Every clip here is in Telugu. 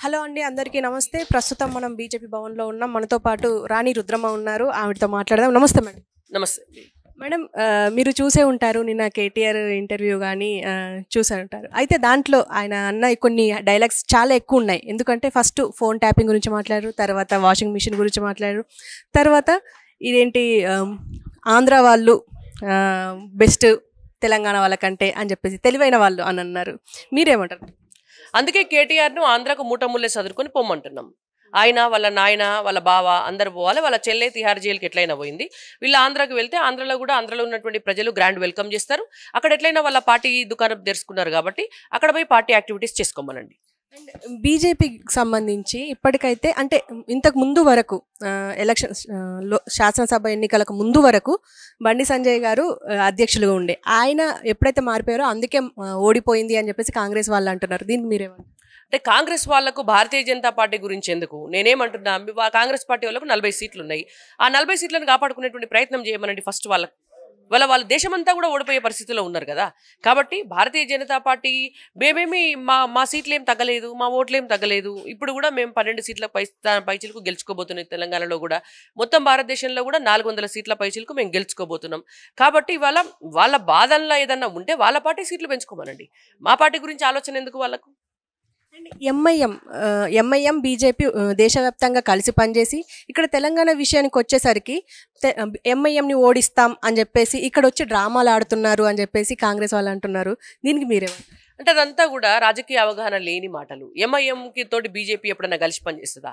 హలో అండి, అందరికీ నమస్తే. ప్రస్తుతం మనం బీజేపీ భవన్లో ఉన్నాం. మనతో పాటు రాణి రుద్రమ్మ ఉన్నారు. ఆవిడతో మాట్లాడదాం. నమస్తే మేడం. నమస్తే మేడం, మీరు చూసే ఉంటారు, నిన్న కేటీఆర్ ఇంటర్వ్యూ కానీ చూసే ఉంటారు. అయితే దాంట్లో ఆయన అన్న కొన్ని డైలాగ్స్ చాలా ఎక్కువ ఉన్నాయి. ఎందుకంటే ఫస్ట్ ఫోన్ ట్యాపింగ్ గురించి మాట్లాడారు, తర్వాత వాషింగ్ మిషన్ గురించి మాట్లాడారు, తర్వాత ఇదేంటి ఆంధ్ర వాళ్ళు బెస్ట్ తెలంగాణ వాళ్ళకంటే అని చెప్పేసి తెలివైన వాళ్ళు అని అన్నారు. మీరేమంటారు? అందుకే కేటీఆర్ను ఆంధ్రాకు మూటముల్లే చదువుకొని పొమ్మంటున్నాం. ఆయన వాళ్ళ నాయన వాళ్ళ బావ అందరు పోవాలి. వాళ్ళ చెల్లె తిహార్ జైలుకి ఎట్లయినా పోయింది. వీళ్ళు ఆంధ్రాకి వెళ్తే ఆంధ్రలో కూడా ఆంధ్రలో ఉన్నటువంటి ప్రజలు గ్రాండ్ వెల్కమ్ చేస్తారు. అక్కడ ఎట్లయినా వాళ్ళ పార్టీ దుకాణం తెరుచుకున్నారు కాబట్టి అక్కడ పోయి పార్టీ యాక్టివిటీస్ చేసుకోమనండి. అండ్ బీజేపీకి సంబంధించి ఇప్పటికైతే అంటే ఇంతకు ముందు వరకు ఎలక్షన్స్ శాసనసభ ఎన్నికలకు ముందు వరకు బండి సంజయ్ గారు అధ్యక్షులుగా ఉండే ఆయన ఎప్పుడైతే మారిపోయారో అందుకే ఓడిపోయింది అని చెప్పేసి కాంగ్రెస్ వాళ్ళు అంటున్నారు. దీనికి మీరేమంటారు? అంటే కాంగ్రెస్ వాళ్లకు భారతీయ జనతా పార్టీ గురించి ఎందుకు? నేనేమంటున్నా, కాంగ్రెస్ పార్టీ వాళ్ళకు 40 సీట్లు ఉన్నాయి. ఆ 40 సీట్లను కాపాడుకునేటువంటి ప్రయత్నం చేయమనండి ఫస్ట్ వాళ్ళకు. వాళ్ళ దేశమంతా కూడా ఓడిపోయే పరిస్థితిలో ఉన్నారు కదా. కాబట్టి భారతీయ జనతా పార్టీ మేమేమి మా సీట్లు ఏం తగ్గలేదు, మా ఓట్లు ఏం తగ్గలేదు. ఇప్పుడు కూడా మేము 12 సీట్ల పైచిలకు గెలుచుకోబోతున్నాం. తెలంగాణలో కూడా మొత్తం భారతదేశంలో కూడా 400 సీట్ల పైచిలకు మేము గెలుచుకోబోతున్నాం. కాబట్టి వాళ్ళ బాధల్లో ఏదన్నా ఉంటే వాళ్ళ పార్టీ సీట్లు పెంచుకోమనండి. మా పార్టీ గురించి ఆలోచన ఎందుకు వాళ్ళకు? అండ్ ఎంఐఎం బీజేపీ దేశవ్యాప్తంగా కలిసి పనిచేసి ఇక్కడ తెలంగాణ విషయానికి వచ్చేసరికి ఎంఐఎంని ఓడిస్తాం అని చెప్పేసి ఇక్కడ వచ్చి డ్రామాలు ఆడుతున్నారు అని చెప్పేసి కాంగ్రెస్ వాళ్ళు అంటున్నారు. దీనికి మీరేమంటారు? అంటే అదంతా కూడా రాజకీయ అవగాహన లేని మాటలు. ఎంఐఎంకి తోటి బీజేపీ ఎప్పుడైనా కలిసి పనిచేస్తుందా?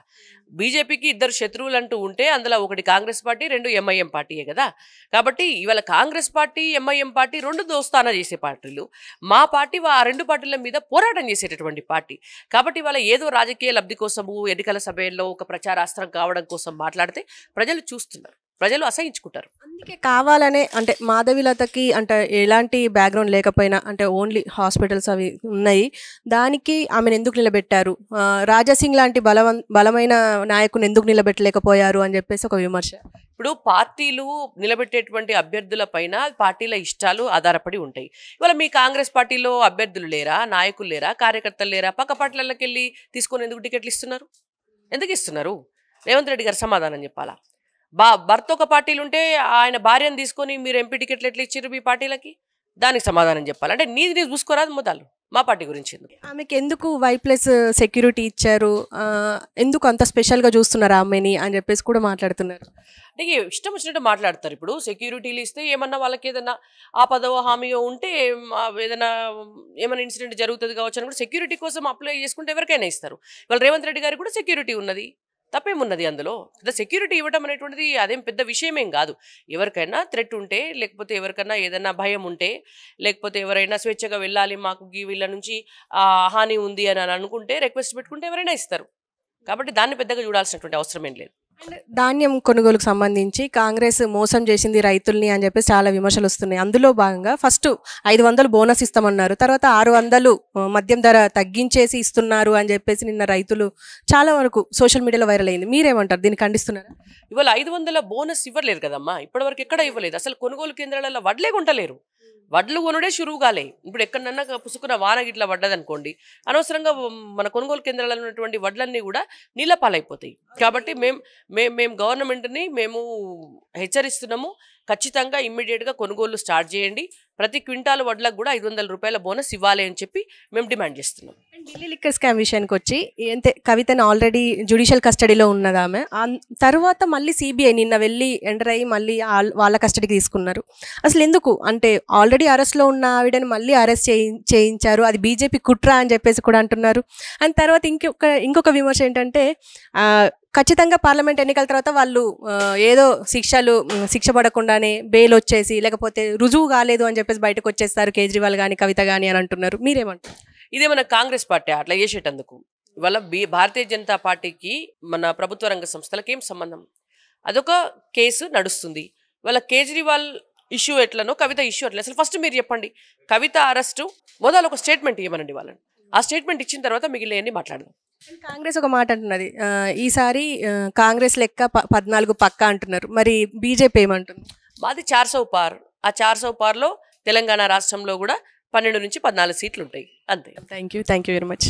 బీజేపీకి ఇద్దరు శత్రువులు అంటూ ఉంటే అందులో ఒకటి కాంగ్రెస్ పార్టీ, 2 ఎంఐఎం పార్టీయే కదా. కాబట్టి ఇవాళ కాంగ్రెస్ పార్టీ, ఎంఐఎం పార్టీ 2 దోస్తానా చేసే పార్టీలు. మా పార్టీ ఆ 2 పార్టీల మీద పోరాటం చేసేటటువంటి పార్టీ. కాబట్టి ఇవాళ ఏదో రాజకీయ లబ్ధి కోసము ఎన్నికల సభల్లో ఒక ప్రచారాస్త్రం కావడం కోసం మాట్లాడితే ప్రజలు చూస్తున్నారు, ప్రజలు అసహించుకుంటారు. అందుకే కావాలనే అంటే మాధవిలతకి అంటే ఎలాంటి బ్యాక్గ్రౌండ్ లేకపోయినా అంటే ఓన్లీ హాస్పిటల్స్ అవి ఉన్నాయి, దానికి ఆమెను ఎందుకు నిలబెట్టారు, రాజాసింగ్ లాంటి బలమైన నాయకుని ఎందుకు నిలబెట్టలేకపోయారు అని చెప్పేసి ఒక విమర్శ. ఇప్పుడు పార్టీలు నిలబెట్టేటువంటి అభ్యర్థుల పైన పార్టీల ఇష్టాలు ఆధారపడి ఉంటాయి. ఇవాళ మీ కాంగ్రెస్ పార్టీలో అభ్యర్థులు లేరా, నాయకులు లేరా, కార్యకర్తలు లేరా? పక్క పార్టీలకి వెళ్ళి తీసుకొని ఎందుకు టికెట్లు ఇస్తున్నారు? ఎందుకు ఇస్తున్నారు? రేవంత్ రెడ్డి గారు సమాధానం చెప్పాలా? భర్త ఒక పార్టీలు ఉంటే ఆయన భార్యను తీసుకొని మీరు ఎంపీ టికెట్లు ఎట్లా ఇచ్చారు మీ పార్టీలకి? దానికి సమాధానం చెప్పాలి. అంటే నీది చూసుకోరాదు మొదలు. మా పార్టీ గురించి ఎందుకు? ఆమెకి ఎందుకు Y+ సెక్యూరిటీ ఇచ్చారు, ఎందుకు అంత స్పెషల్గా చూస్తున్నారు ఆమెని అని చెప్పేసి కూడా మాట్లాడుతున్నారు. అంటే ఇష్టం వచ్చినట్టు మాట్లాడతారు. ఇప్పుడు సెక్యూరిటీలు ఇస్తే ఏమన్నా వాళ్ళకి ఏదన్నా ఆపదో హామీయో ఉంటే ఏమైనా ఇన్సిడెంట్ జరుగుతుంది కావచ్చు అని కూడా సెక్యూరిటీ కోసం అప్లై చేసుకుంటే ఎవరికైనా ఇస్తారు. ఇవాళ రేవంత్ రెడ్డి గారికి కూడా సెక్యూరిటీ ఉన్నది, తప్పేమున్నది అందులో? సెక్యూరిటీ ఇవ్వడం అనేటువంటిది అదేం పెద్ద విషయమేం కాదు. ఎవరికైనా థ్రెట్ ఉంటే, లేకపోతే ఎవరికైనా ఏదైనా భయం ఉంటే, లేకపోతే ఎవరైనా స్వేచ్ఛగా వెళ్ళాలి మాకు వీళ్ళ నుంచి హాని ఉంది అని అనుకుంటే రిక్వెస్ట్ పెట్టుకుంటే ఎవరైనా ఇస్తారు. కాబట్టి దాన్ని పెద్దగా చూడాల్సినటువంటి అవసరం ఏం లేదు. ధాన్యం కొనుగోలుకు సంబంధించి కాంగ్రెస్ మోసం చేసింది రైతుల్ని అని చెప్పేసి చాలా విమర్శలు వస్తున్నాయి. అందులో భాగంగా ఫస్ట్ 500 బోనస్ ఇస్తామన్నారు, తర్వాత 600 మద్యం ధర తగ్గించేసి ఇస్తున్నారు అని చెప్పేసి నిన్న రైతులు చాలా వరకు సోషల్ మీడియాలో వైరల్ అయింది. మీరేమంటారు? దీన్ని ఖండిస్తున్నారా? ఇవాళ 500 బోనస్ ఇవ్వలేరు కదమ్మా. ఇప్పటివరకు ఎక్కడ ఇవ్వలేదు. అసలు కొనుగోలు కేంద్రాలలో వడ్లే కొంటలేరు. వడ్లు కొనుడే షురువు కాలే. ఇప్పుడు ఎక్కడన్నా పుసుకున్న వాన గిట్లా పడ్డదనుకోండి, అనవసరంగా మన కొనుగోలు కేంద్రాలలో ఉన్నటువంటి వడ్లన్నీ కూడా నీళ్ళ పాలైపోతాయి. కాబట్టి మేము గవర్నమెంట్ని మేము హెచ్చరిస్తున్నాము, ఖచ్చితంగా ఇమ్మీడియట్గా కొనుగోలు స్టార్ట్ చేయండి. ప్రతి క్వింటాల్ వడ్లకు కూడా 500 రూపాయల బోనస్ ఇవ్వాలి అని చెప్పి మేము డిమాండ్ చేస్తున్నాం. ఢిల్లీ లిక్కర్ స్కామ్ విషయానికి వచ్చి కవితను ఆల్రెడీ జ్యుడిషియల్ కస్టడీలో ఉన్నది ఆమె. తర్వాత మళ్ళీ CBI నిన్న వెళ్ళి ఎంటర్ అయ్యి మళ్ళీ వాళ్ళ కస్టడీకి తీసుకున్నారు. అసలు ఎందుకు అంటే ఆల్రెడీ అరెస్ట్లో ఉన్న ఆవిడని మళ్ళీ అరెస్ట్ చేయించారు, అది బీజేపీ కుట్ర అని చెప్పేసి కూడా అంటున్నారు. అండ్ తర్వాత ఇంకొక విమర్శ ఏంటంటే ఖచ్చితంగా పార్లమెంట్ ఎన్నికల తర్వాత వాళ్ళు ఏదో శిక్ష పడకుండానే బెయిల్ వచ్చేసి లేకపోతే రుజువు కాలేదు అని చెప్పేసి బయటకు వచ్చేస్తారు కేజ్రీవాల్ కానీ కవిత కానీ అని అంటున్నారు. మీరేమంటారు? ఇదే మన కాంగ్రెస్ పార్టీ అట్లా చేసేటందుకు. ఇవాళ భారతీయ జనతా పార్టీకి మన ప్రభుత్వ రంగ సంస్థలకి ఏం సంబంధం? అదొక కేసు నడుస్తుంది. ఇవాళ కేజ్రీవాల్ ఇష్యూ ఎట్లనో కవిత ఇష్యూ ఎట్లా? అసలు ఫస్ట్ మీరు చెప్పండి. కవిత అరెస్టు మొదలు ఒక స్టేట్మెంట్ ఇవ్వమనండి వాళ్ళని. ఆ స్టేట్మెంట్ ఇచ్చిన తర్వాత మిగిలినవన్నీ మాట్లాడదాం. కాంగ్రెస్ ఒక మాట అంటున్నది, ఈసారి కాంగ్రెస్ లెక్క 14 పక్కా అంటున్నారు. మరి బీజేపీ ఏమంటుంది? మాది 400 పార్. ఆ 400 పార్లో తెలంగాణ రాష్ట్రంలో కూడా 12 నుంచి 14 సీట్లు ఉంటాయి అంతే. Thank you very much.